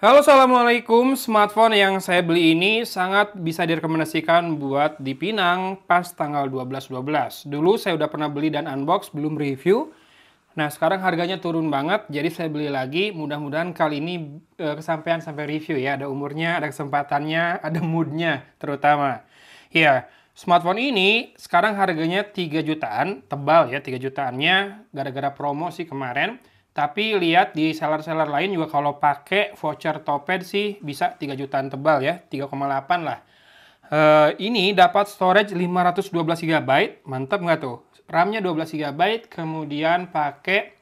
Halo, assalamualaikum. Smartphone yang saya beli ini sangat bisa direkomendasikan buat dipinang pas tanggal 12/12. Dulu saya udah pernah beli dan unbox, belum review. Nah, sekarang harganya turun banget, jadi saya beli lagi. Mudah-mudahan kali ini kesampaian sampai review ya. Ada umurnya, ada kesempatannya, ada moodnya terutama. Ya, smartphone ini sekarang harganya 3 jutaan, tebal ya 3 jutaannya, gara-gara promo sih kemarin. Tapi lihat di seller-seller lain juga kalau pakai voucher Toped sih bisa 3 jutaan tebal ya, 3,8 lah. Ini dapat storage 512 GB, mantap nggak tuh? RAM-nya 12 GB, kemudian pakai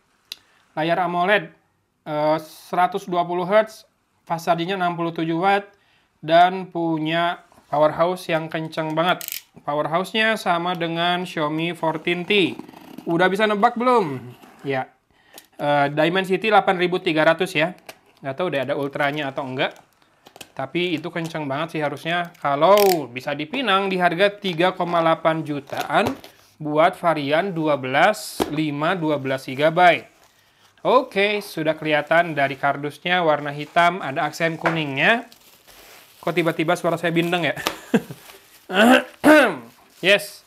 layar AMOLED 120 Hz, fast charging-nya 67 Watt, dan punya powerhouse yang kenceng banget. Powerhouse-nya sama dengan Xiaomi 14T. Udah bisa nebak belum? Ya. Dimensity 8300 ya. Nggak tahu deh ada ultranya atau enggak. Tapi itu kenceng banget sih harusnya. Kalau bisa dipinang di harga 3,8 jutaan buat varian 12, 5, 12 GB. Oke, sudah kelihatan dari kardusnya warna hitam, ada aksen kuningnya. Kok tiba-tiba suara saya bindeng ya? Yes.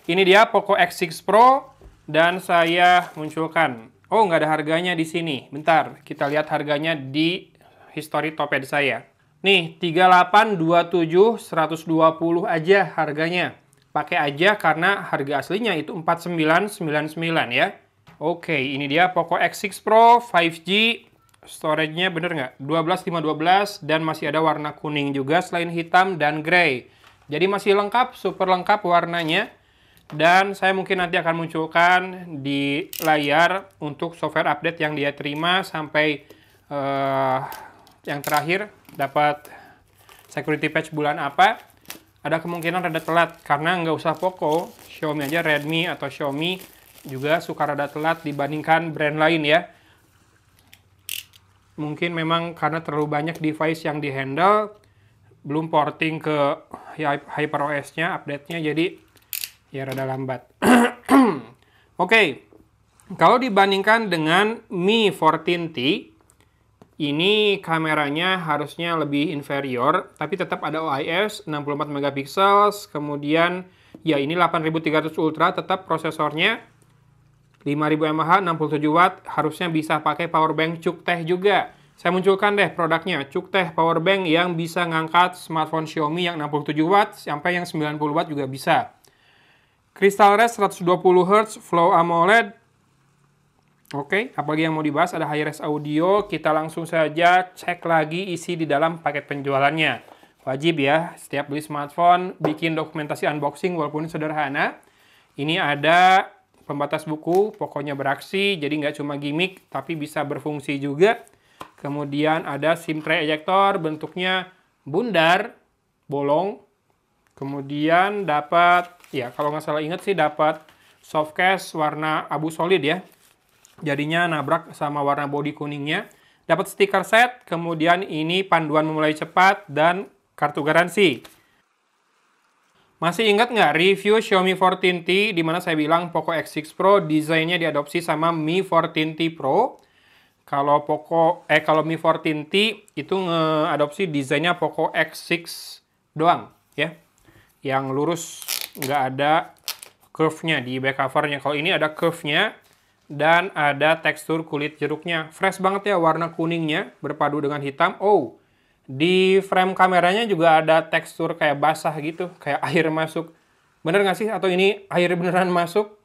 Ini dia Poco X6 Pro. Dan saya munculkan, oh nggak ada harganya di sini. Bentar, kita lihat harganya di history Toped saya. Nih, 3827 120 aja harganya. Pakai aja karena harga aslinya itu 4999 ya. Oke, ini dia Poco X6 Pro 5G. Storage-nya bener nggak? 12 dan masih ada warna kuning juga selain hitam dan grey. Jadi masih lengkap, super lengkap warnanya. Dan saya mungkin nanti akan munculkan di layar untuk software update yang dia terima sampai yang terakhir dapat security patch bulan apa. Ada kemungkinan rada telat karena nggak usah Poco, Xiaomi aja, Redmi atau Xiaomi juga suka rada telat dibandingkan brand lain ya. Mungkin memang karena terlalu banyak device yang dihandle, belum porting ke HyperOS-nya, update-nya, jadi ya rada lambat. Oke, kalau dibandingkan dengan Mi 14T, ini kameranya harusnya lebih inferior, tapi tetap ada OIS 64 megapiksel, kemudian ya ini 8300 Ultra, tetap prosesornya 5000 mAh 67 Watt, harusnya bisa pakai powerbank CuKTeh juga. Saya munculkan deh produknya, CuKTeh powerbank yang bisa ngangkat smartphone Xiaomi yang 67 Watt sampai yang 90 Watt juga bisa. Crystal Res 120 Hz, Flow AMOLED. Oke, apalagi yang mau dibahas, ada high-res audio. Kita langsung saja cek lagi isi di dalam paket penjualannya. Wajib ya, setiap beli smartphone, bikin dokumentasi unboxing walaupun sederhana. Ini ada pembatas buku, pokoknya beraksi, jadi nggak cuma gimmick, tapi bisa berfungsi juga. Kemudian ada SIM tray ejector, bentuknya bundar, bolong. Kemudian dapat, ya kalau nggak salah ingat sih dapat soft case warna abu solid ya. Jadinya nabrak sama warna body kuningnya. Dapat stiker set, kemudian ini panduan memulai cepat dan kartu garansi. Masih ingat nggak review Xiaomi 14T di mana saya bilang Poco X6 Pro desainnya diadopsi sama Mi 14T Pro. Kalau Mi 14T itu ngeadopsi desainnya Poco X6 doang ya. Yang lurus, nggak ada curve-nya di back cover-nya. Kalau ini ada curve-nya dan ada tekstur kulit jeruknya. Fresh banget ya warna kuningnya berpadu dengan hitam. Oh, di frame kameranya juga ada tekstur kayak basah gitu, kayak air masuk. Bener nggak sih? Atau ini air beneran masuk?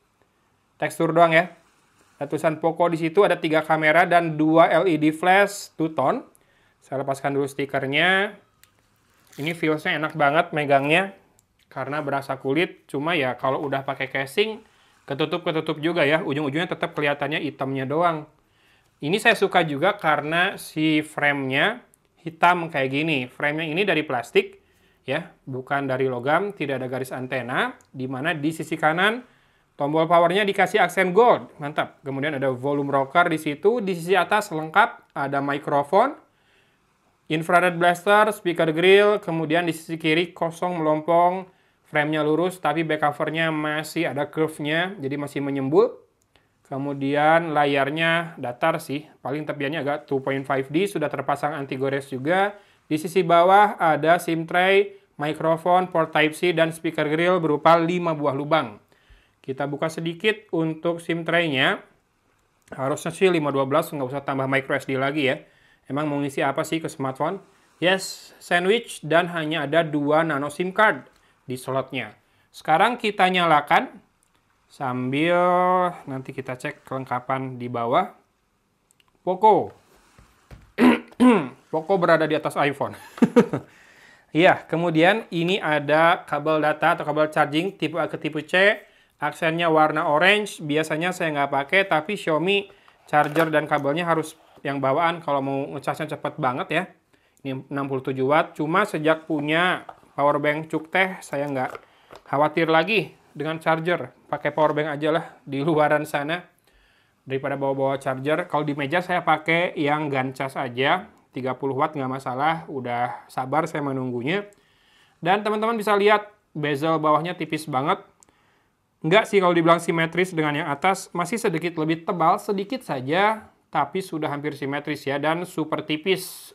Tekstur doang ya. Ada tulisan Poco di situ, ada 3 kamera dan 2 LED flash 2 tone. Saya lepaskan dulu stikernya. Ini feels-nya enak banget megangnya. Karena berasa kulit, cuma ya kalau udah pakai casing, ketutup juga ya, ujung-ujungnya tetap kelihatannya hitamnya doang. Ini saya suka juga karena si frame-nya hitam kayak gini. Frame-nya ini dari plastik, ya, bukan dari logam, tidak ada garis antena, di mana di sisi kanan tombol powernya dikasih aksen gold, mantap. Kemudian ada volume rocker di situ, di sisi atas lengkap ada mikrofon, infrared blaster, speaker grill, kemudian di sisi kiri kosong melompong. Frame-nya lurus, tapi back cover-nya masih ada curve-nya, jadi masih menyembul. Kemudian layarnya datar sih, paling tepiannya agak 2.5D, sudah terpasang anti gores juga. Di sisi bawah ada SIM tray, mikrofon, port Type-C, dan speaker grill berupa 5 buah lubang. Kita buka sedikit untuk SIM tray-nya. Harusnya sih 512, nggak usah tambah micro SD lagi ya. Emang mau ngisi apa sih ke smartphone? Yes, sandwich, dan hanya ada 2 nano SIM card di slotnya. Sekarang kita nyalakan, sambil nanti kita cek kelengkapan di bawah. Poco. Poco berada di atas iPhone. Iya, kemudian ini ada kabel data atau kabel charging tipe A ke tipe C. Aksennya warna orange, biasanya saya nggak pakai, tapi Xiaomi charger dan kabelnya harus yang bawaan kalau mau ngecasnya cepet banget ya. Ini 67 watt, cuma sejak punya powerbank cuk teh, saya nggak khawatir lagi dengan charger. Pakai powerbank aja lah di luaran sana, daripada bawa-bawa charger. Kalau di meja saya pakai yang gancas aja, 30 watt nggak masalah, udah sabar saya menunggunya. Dan teman-teman bisa lihat bezel bawahnya tipis banget. Enggak sih kalau dibilang simetris dengan yang atas, masih sedikit lebih tebal, sedikit saja, tapi sudah hampir simetris ya, dan super tipis.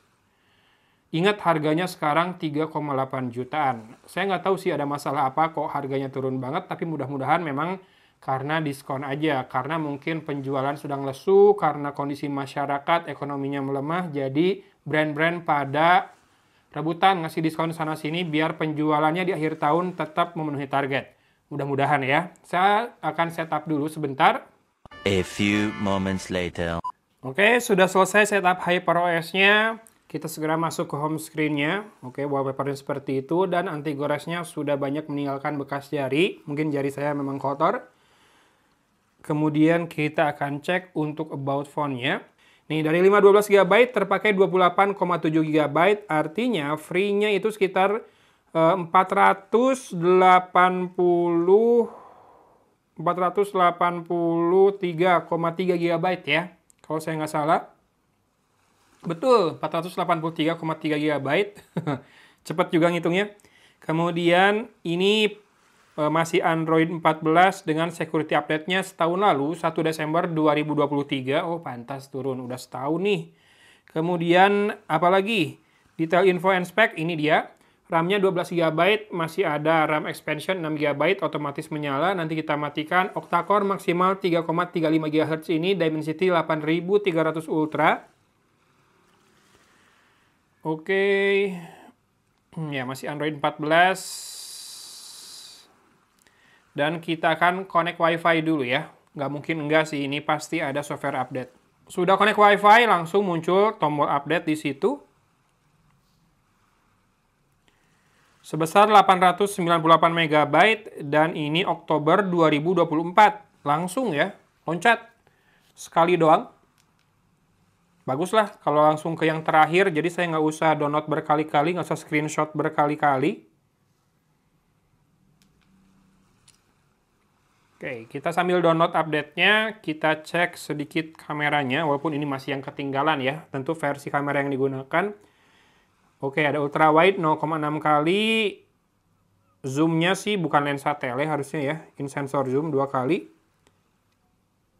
Ingat harganya sekarang 3,8 jutaan. Saya nggak tahu sih ada masalah apa kok harganya turun banget, tapi mudah-mudahan memang karena diskon aja, karena mungkin penjualan sedang lesu, karena kondisi masyarakat ekonominya melemah, jadi brand-brand pada rebutan ngasih diskon sana-sini biar penjualannya di akhir tahun tetap memenuhi target. Mudah-mudahan ya. Saya akan setup dulu sebentar. A few moments later. Oke, sudah selesai setup HyperOS-nya. Kita segera masuk ke home screen-nya. Oke, wallpaper-nya seperti itu. Dan anti goresnya sudah banyak meninggalkan bekas jari. Mungkin jari saya memang kotor. Kemudian kita akan cek untuk about phone-nya. Nih, dari 512 GB terpakai 28,7 GB. Artinya free-nya itu sekitar 483,3 GB ya, kalau saya nggak salah. Betul, 483,3 GB. Cepat juga ngitungnya. Kemudian ini masih Android 14 dengan security update-nya setahun lalu, 1 Desember 2023. Oh, pantas turun, udah setahun nih. Kemudian apalagi? Detail info and spec, ini dia. RAM-nya 12 GB, masih ada RAM expansion 6 GB, otomatis menyala. Nanti kita matikan. Octa-core maksimal 3,35 GHz ini, Dimensity 8300 Ultra. Oke. Ya, masih Android 14. Dan kita akan connect Wi-Fi dulu ya. Nggak mungkin enggak sih, ini pasti ada software update. Sudah connect Wi-Fi, langsung muncul tombol update di situ. Sebesar 898 MB dan ini Oktober 2024. Langsung ya, loncat. Sekali doang. Baguslah kalau langsung ke yang terakhir, jadi saya nggak usah download berkali-kali, nggak usah screenshot berkali-kali. Oke, kita sambil download update-nya, kita cek sedikit kameranya, walaupun ini masih yang ketinggalan ya, tentu versi kamera yang digunakan. Oke, ada ultra wide 0,6 kali. Zoom-nya sih bukan lensa tele harusnya ya. In sensor zoom 2 kali.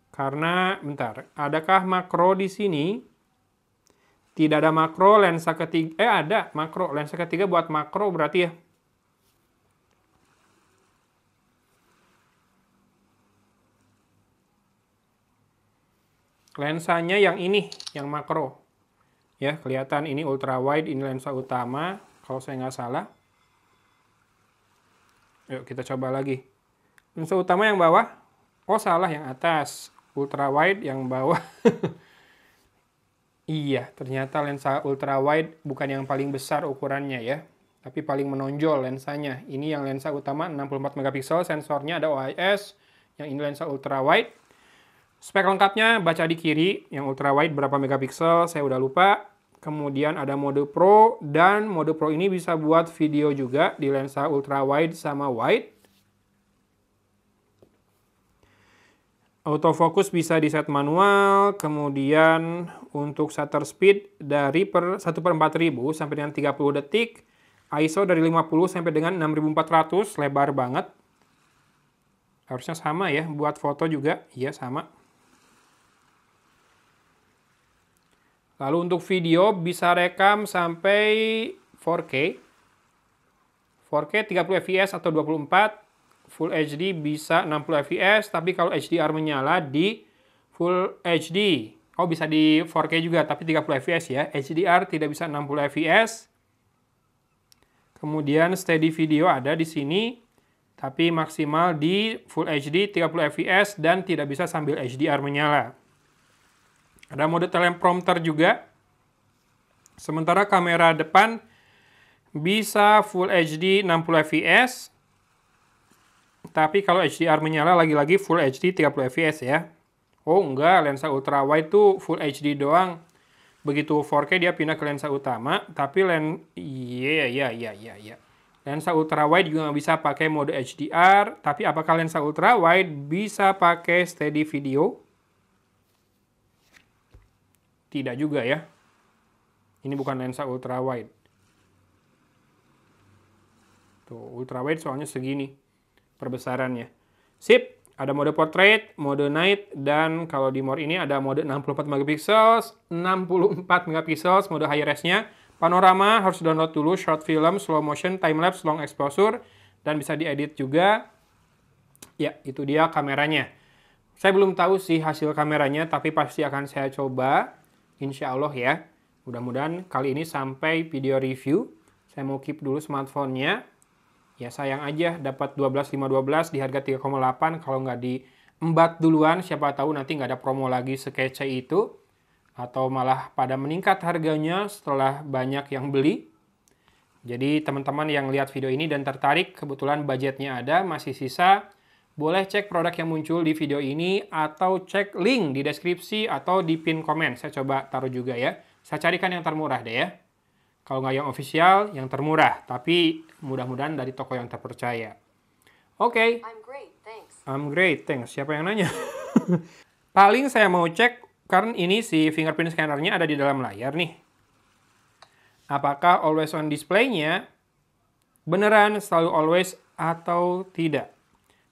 Karena, bentar, adakah makro di sini? Tidak ada makro, lensa ketiga. Ada makro. Lensa ketiga buat makro berarti ya. Lensanya yang ini, yang makro. Ya, kelihatan ini ultra wide, ini lensa utama, kalau saya nggak salah. Yuk, kita coba lagi. Lensa utama yang bawah. Oh, salah, yang atas. Ultra wide yang bawah. Iya, ternyata lensa ultra wide bukan yang paling besar ukurannya ya. Tapi paling menonjol lensanya. Ini yang lensa utama 64 megapiksel, sensornya ada OIS. Yang ini lensa ultra wide. Spek lengkapnya baca di kiri, yang ultra wide berapa megapiksel, saya udah lupa. Kemudian ada mode Pro, dan mode Pro ini bisa buat video juga di lensa ultra wide sama wide. Autofocus bisa di set manual, kemudian untuk shutter speed dari 1/4000 sampai dengan 30 detik. ISO dari 50 sampai dengan 6400, lebar banget. Harusnya sama ya, buat foto juga, iya sama. Lalu untuk video bisa rekam sampai 4K. 4K 30 fps atau 24. Full HD bisa 60 fps, tapi kalau HDR menyala di Full HD. Oh, bisa di 4K juga, tapi 30 fps ya. HDR tidak bisa 60 fps. Kemudian steady video ada di sini, tapi maksimal di Full HD 30 fps dan tidak bisa sambil HDR menyala. Ada mode teleprompter juga. Sementara kamera depan bisa Full HD 60 fps. Tapi kalau HDR menyala lagi-lagi Full HD 30 fps ya. Oh enggak, lensa ultrawide tuh Full HD doang. Begitu 4K dia pindah ke lensa utama, tapi lensa ultrawide juga nggak bisa pakai mode HDR, tapi apakah lensa ultrawide bisa pakai steady video? Tidak juga ya. Ini bukan lensa ultrawide. Tuh, ultrawide soalnya segini perbesarannya. Sip. Ada mode portrait, mode night, dan kalau di mode ini ada mode 64 megapiksel, 64 megapiksel, mode high res-nya. Panorama harus download dulu, short film, slow motion, time lapse, long exposure, dan bisa diedit juga. Ya, itu dia kameranya. Saya belum tahu sih hasil kameranya, tapi pasti akan saya coba, insya Allah ya. Mudah-mudahan kali ini sampai video review. Saya mau keep dulu smartphone-nya. Ya sayang aja dapat 12.512 di harga 3,8, kalau nggak diembat duluan siapa tahu nanti nggak ada promo lagi sekece itu, atau malah pada meningkat harganya setelah banyak yang beli. Jadi teman-teman yang lihat video ini dan tertarik, kebetulan budgetnya ada, masih sisa, boleh cek produk yang muncul di video ini atau cek link di deskripsi atau di pin komen. Saya coba taruh juga ya. Saya carikan yang termurah deh ya. Kalau nggak yang official, yang termurah. Tapi mudah-mudahan dari toko yang terpercaya. Oke. I'm great, thanks. Siapa yang nanya? Paling saya mau cek, karena ini si fingerprint scanner-nya ada di dalam layar nih. Apakah always on display-nya beneran selalu always atau tidak?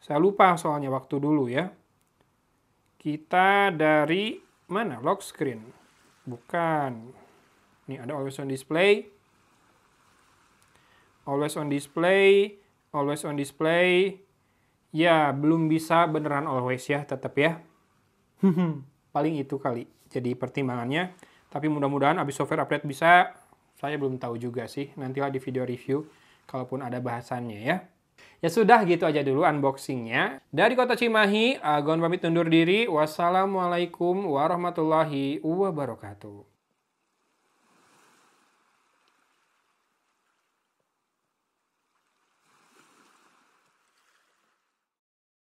Saya lupa soalnya waktu dulu ya. Kita dari mana? Lock screen. Bukan. Ini ada always on display. Always on display. Always on display. Ya, belum bisa beneran always ya, tetap ya. Paling itu kali jadi pertimbangannya. Tapi mudah-mudahan abis software update bisa. Saya belum tahu juga sih. Nantilah di video review kalaupun ada bahasannya ya. Ya sudah, gitu aja dulu unboxingnya. Dari Kota Cimahi, Agon pamit undur diri. Wassalamualaikum warahmatullahi wabarakatuh.